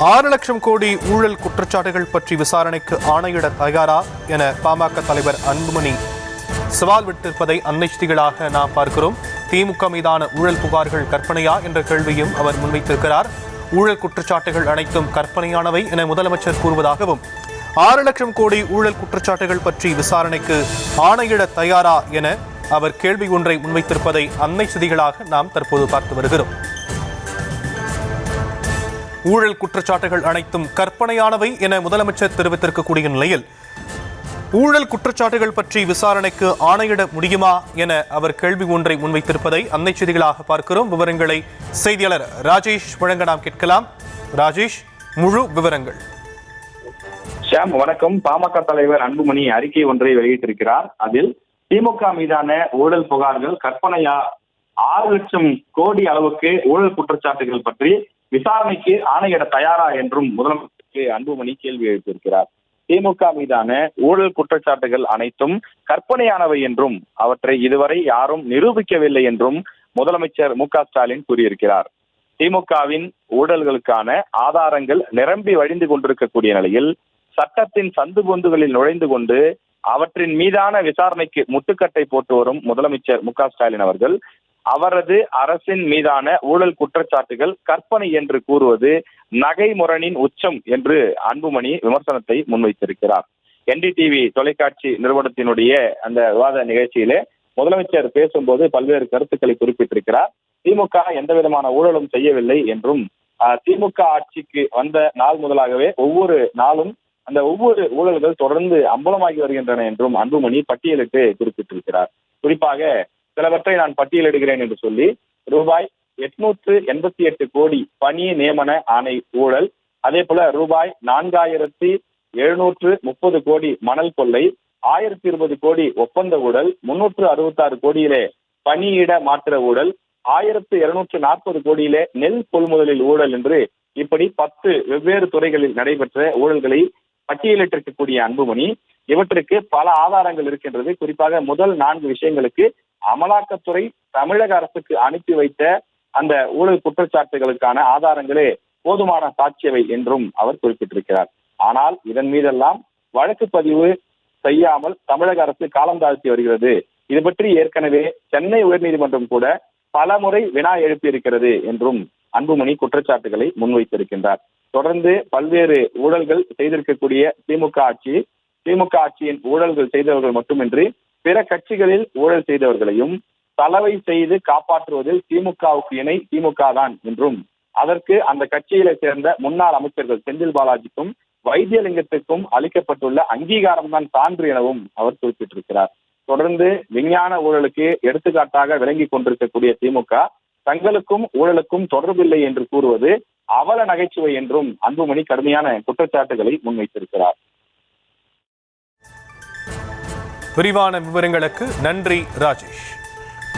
6 லட்சம் கோடி ஊழல் குற்றச்சாட்டுகள் பற்றி விசாரணைக்கு ஆணையிட தயாரா என பாமக தலைவர் அன்புமணி சவால் விட்டிருப்பதை அன்னைஷ்டிகளாக நாம் பார்க்கிறோம். திமுக மீதான ஊழல் புகார்கள் கற்பனையா என்ற கேள்வியும் அவர் முன்வைத்திருக்கிறார். ஊழல் குற்றச்சாட்டுகள் அனைத்தும் கற்பனையானவை என முதலமைச்சர் கூறுவதாகவும் 6 லட்சம் கோடி ஊழல் குற்றச்சாட்டுகள் பற்றி விசாரணைக்கு ஆணையிட தயாரா என அவர் கேள்வி ஒன்றை முன்வைத்திருப்பதை அன்னை செய்திகளாக நாம் தற்போது பார்த்து வருகிறோம். ஊழல் குற்றச்சாட்டுகள் அனைத்தும் கற்பனையானவை என முதலமைச்சர் தெரிவித்திருக்கக்கூடிய நிலையில் ஊழல் குற்றச்சாட்டுகள் பற்றி விசாரணைக்கு ஆணையிட முடியுமா என அவர் கேள்வி ஒன்றை முன்வைத்திருப்பதை அன்னை செய்திகளாக பார்க்கிறோம். விவரங்களை செய்தியாளர் ராஜேஷ் வழங்க நாம் கேட்கலாம். ராஜேஷ், முழு விவரங்கள். ஷாம், வணக்கம். பாமக தலைவர் அன்புமணி அறிக்கை ஒன்றை வெளியிட்டிருக்கிறார். அதில் திமுக மீதான ஊழல் புகார்கள் கற்பனையா, 6 லட்சம் கோடி அளவுக்கு ஊழல் குற்றச்சாட்டுகள் பற்றி விசாரணைக்கு ஆணையிட தயாரா என்றும் முதலமைச்சருக்கு அன்புமணி கேள்வி எழுப்பியிருக்கிறார். திமுக மீதான ஊழல் குற்றச்சாட்டுகள் அனைத்தும் கற்பனையானவை என்றும் அவற்றை இதுவரை யாரும் நிரூபிக்கவில்லை என்றும் முதலமைச்சர் மு.க.ஸ்டாலின் கூறியிருக்கிறார். திமுகவின் ஊழல்களுக்கான ஆதாரங்கள் நிரம்பி வழிந்து கொண்டிருக்கக்கூடிய நிலையில் சட்டத்தின் சந்து பொந்துகளில் நுழைந்து கொண்டு அவற்றின் மீதான விசாரணைக்கு முட்டுக்கட்டை போட்டு வரும் முதலமைச்சர் மு.க.ஸ்டாலின் அவர்கள் அவரது அரசின் மீதான ஊழல் குற்றச்சாட்டுகள் கற்பனை என்று கூறுவது நகைமுரணின் உச்சம் என்று அன்புமணி விமர்சனத்தை முன்வைத்திருக்கிறார். NDTV தொலைக்காட்சி நிறுவனத்தினுடைய அந்த விவாத நிகழ்ச்சியிலே முதலமைச்சர் பேசும்போது பல்வேறு கருத்துக்களை குறிப்பிட்டிருக்கிறார். திமுக எந்த விதமான ஊழலும் செய்யவில்லை என்றும் திமுக ஆட்சிக்கு வந்த நாள் முதலாகவே ஒவ்வொரு நாளும் அந்த ஒவ்வொரு ஊழல்கள் தொடர்ந்து அம்பலமாகி வருகின்றன என்றும் அன்புமணி பட்டியலிட்டு குறிப்பிட்டிருக்கிறார். குறிப்பாக சிலவற்றை நான் பட்டியலிடுகிறேன் என்று சொல்லி ரூபாய் 888 கோடி பணி நியமன ஆணை ஊழல், அதே போல ரூபாய் 4730 கோடி மணல் கொள்ளை, 1020 கோடி ஒப்பந்த ஊழல், 366 கோடியிலே பணியிட மாற்ற ஊழல், 1240 கோடியிலே நெல் கொள்முதலில் ஊழல் என்று இப்படி 10 வெவ்வேறு துறைகளில் நடைபெற்ற ஊழல்களை பட்டியலிட்டிருக்கக்கூடிய அன்புமணி இவற்றுக்கு பல ஆதாரங்கள் இருக்கின்றது. குறிப்பாக முதல் 4 விஷயங்களுக்கு அமலாக்கத்துறை தமிழக அரசுக்கு அனுப்பி வைத்த அந்த ஊழல் குற்றச்சாட்டுகளுக்கான ஆதாரங்களே போதுமான சாட்சியவை என்றும் அவர் குறிப்பிட்டிருக்கிறார். ஆனால் இதன் மீதெல்லாம் வழக்கு பதிவு செய்யாமல் தமிழக அரசு காலம் தாழ்த்தி வருகிறது. இது பற்றி ஏற்கனவே சென்னை உயர்நீதிமன்றம் கூட பல முறை வினா எழுப்பியிருக்கிறது என்றும் அன்புமணி குற்றச்சாட்டுகளை முன்வைத்திருக்கின்றார். தொடர்ந்து பல்வேறு ஊழல்கள் செய்திருக்கக்கூடிய திமுக ஆட்சியின் ஊழல்கள் செய்தவர்கள் மட்டுமின்றி பிற கட்சிகளில் ஊழல் செய்தவர்களையும் சலவை செய்து காப்பாற்றுவதில் திமுகவுக்கு இணை திமுக தான் என்றும் அதற்கு அந்த கட்சியில சேர்ந்த முன்னாள் அமைச்சர்கள் செந்தில் பாலாஜிக்கும் வைத்தியலிங்கத்திற்கும் அளிக்கப்பட்டுள்ள அங்கீகாரம் தான் சான்று எனவும் அவர் குறிப்பிட்டிருக்கிறார். தொடர்ந்து விஞ்ஞான ஊழலுக்கு எடுத்துக்காட்டாக விளங்கி கொண்டிருக்கக்கூடிய திமுக தங்களுக்கும் ஊழலுக்கும் தொடர்பில்லை என்று கூறுவது அவல நகைச்சுவை என்றும் அன்புமணி கடுமையான குற்றச்சாட்டுகளை முன்வைத்திருக்கிறார். விரிவான விவரங்களுக்கு நன்றி ராஜேஷ்.